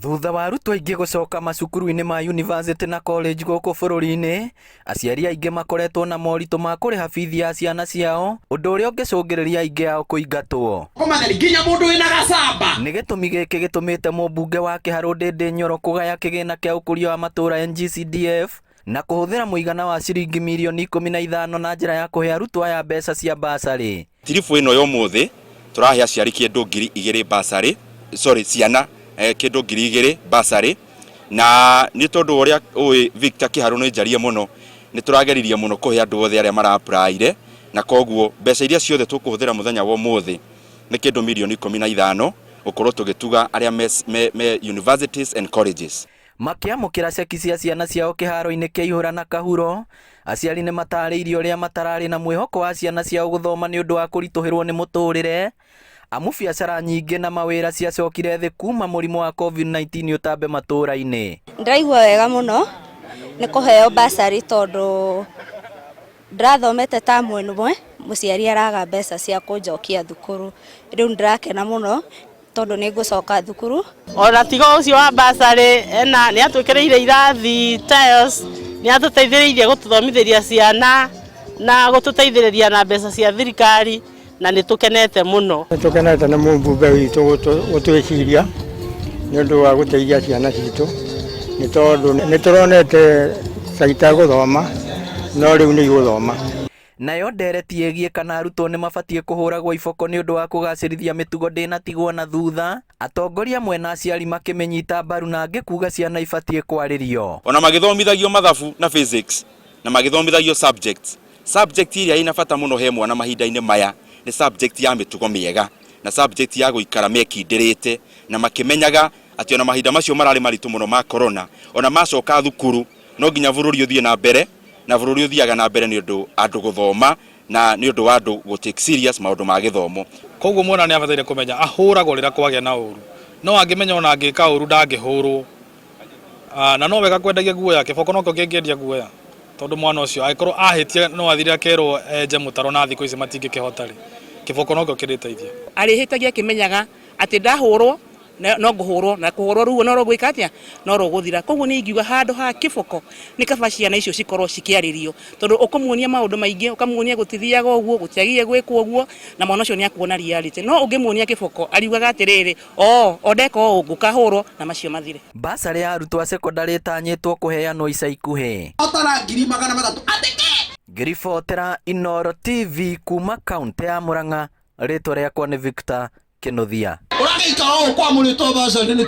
Thutha wa arutwo aingĩ gũcoka macukuru-inĩ ma university na college gũkũ bũrũri-inĩ, aciari aingĩ makoretwo na moritũ ma kũrĩha bithi ya ciana ciao, ũndũ ũrĩa ũngĩcũngĩrĩria aingĩ ao kũingatwo. Nĩ gĩtũmi gĩkĩ gĩtũmĩte mũmbunge wa Kĩharũ Ndĩndĩ Nyoro kũgaya kĩgĩna kĩa ũkũria wa matũũra NGCDF na kũhũthĩra mũigana wa ciringi mirioni 15 na njĩra ya kũhe arutwo aya mbeca cia basarĩ. Tiribu ĩno ya ũmũthĩ tũrahe aciari kĩndũ 2,000 basarĩ, ciana kĩndũ 2,000 basarĩ, na nĩ tondũ ũrĩa ũĩ Victor Kĩharũ nĩ njarie mũno, nĩ tũrageririe mũno kũhe andũ othe arĩa mara-apply-ire, na koguo mbeca iria ciothe tũkũhũthĩra mũthenya wa ũmũthĩ nĩ kĩndũ mirioni 15 gũkorwo tũgĩtuga arĩa me universities and colleges. Makĩamũkĩra ceki cia ciana ciao kĩharo-inĩ kĩa Ihũra na Kahuro, aciari nĩ matarĩirie ũrĩa matararĩ na mwĩhoko wa ciana ciao gũthoma nĩ ũndũ wa kũritũhĩrwo nĩ mũtũrĩre, amu biacara nyingĩ na mawĩra ciacokire thĩ kuma mũrimũ wa COVID-19 ũtambe matũũra-inĩ. Ndĩraigua wega mũno nĩ kũheo basarĩ tondũ ndathomete tamu ĩmwe, mũciari araga mbeca cia kũnjokia thukuru. Rĩu ndĩrakena mũno tondũ nĩ ngũcoka thukuru. Ona tiga ũcio wa basarĩ nĩ atwĩkĩrĩire irathi tiles, nĩ atũteithĩrĩirie gũtũthomithĩria ciana na gũtũteithĩrĩria na mbeca cia thirikari, na nĩ tũkenete mũno. Nĩ tũkenete nĩ mũmbunge witũ gũtwĩciria nĩ ũndũ wa gũteithia ciana citũ, nĩ tondũ nĩ tũronete caita gũthoma no rĩu nĩ igũthoma. Nayo ndereti ĩgiĩ kana arutwo nĩ mabatiĩ kũhũragwo iboko nĩ ũndũ wa kũgacĩrithia mĩtugo ndĩnatigwo na thutha, atongoria amwe na aciari makĩmĩnyita mbaru na angĩ kuga ciana ibatiĩ kwarĩrio. Ona magĩthomithagio mathabu na physics na magĩthomithagio subject iria ina bata mũno he mwana mahinda-inĩ maya nĩ subject ya mĩtugo mĩega na subject ya gũikara mekindĩrĩte na makĩmenyaga atĩ ona mahinda macio mararĩ maritũ mũno ma corona, ona macoka thukuru no nginya bũrũri ũthiĩ na mbere, na bũrũri ũthiaga na mbere nĩ ũndũ andũ gũthoma na nĩ ũndũ wa andũ gũ-take serious maũndũ ma gĩthomo. Koguo mwana nĩ abataire kũmenya ahũragwo rĩrĩa kwagĩa na ũru, no angĩmenya ona angĩka ũru ndangĩhũrwo, na no wega kwendagia guoya, kĩboko nokĩo kĩngĩendia guoya, tondũ mwana ũcio angĩkorwo ahĩtia no athire akerwo enje mũtaro na thikũ ici matingĩkĩhota rĩ, kĩboko nokĩo kĩrĩteithia. Arĩhĩtagia akĩmenyaga atĩ ndahũrwo no ngũhũrwo, na kũhũrwo ruo no rũgwĩka atĩa no rũgũthira. Koguo nĩ ingiuga handũ ha kĩboko nĩ kaba ciana icio cikorwo cikĩarĩrio, tondũ ũkũmuonia maũndũ maingĩ, ũkamuonia gũtithiaga ũguo, gũtiagiye gwĩkwo ũguo, na mwana ũcio nĩ akuona reality. No ũngĩmuonia kĩboko ariugaga atĩrĩrĩ ondeka ũũ ngũkahũrwo na macio mathire. Basarĩ ya arutwo a secondary ĩtanyĩtwo kũheanwo ica ikuhĩ. Ngĩribotera Inooro TV kuma kaunti ya Murang'a, rĩtwa rĩakwa nĩ Victor Kĩnuthia.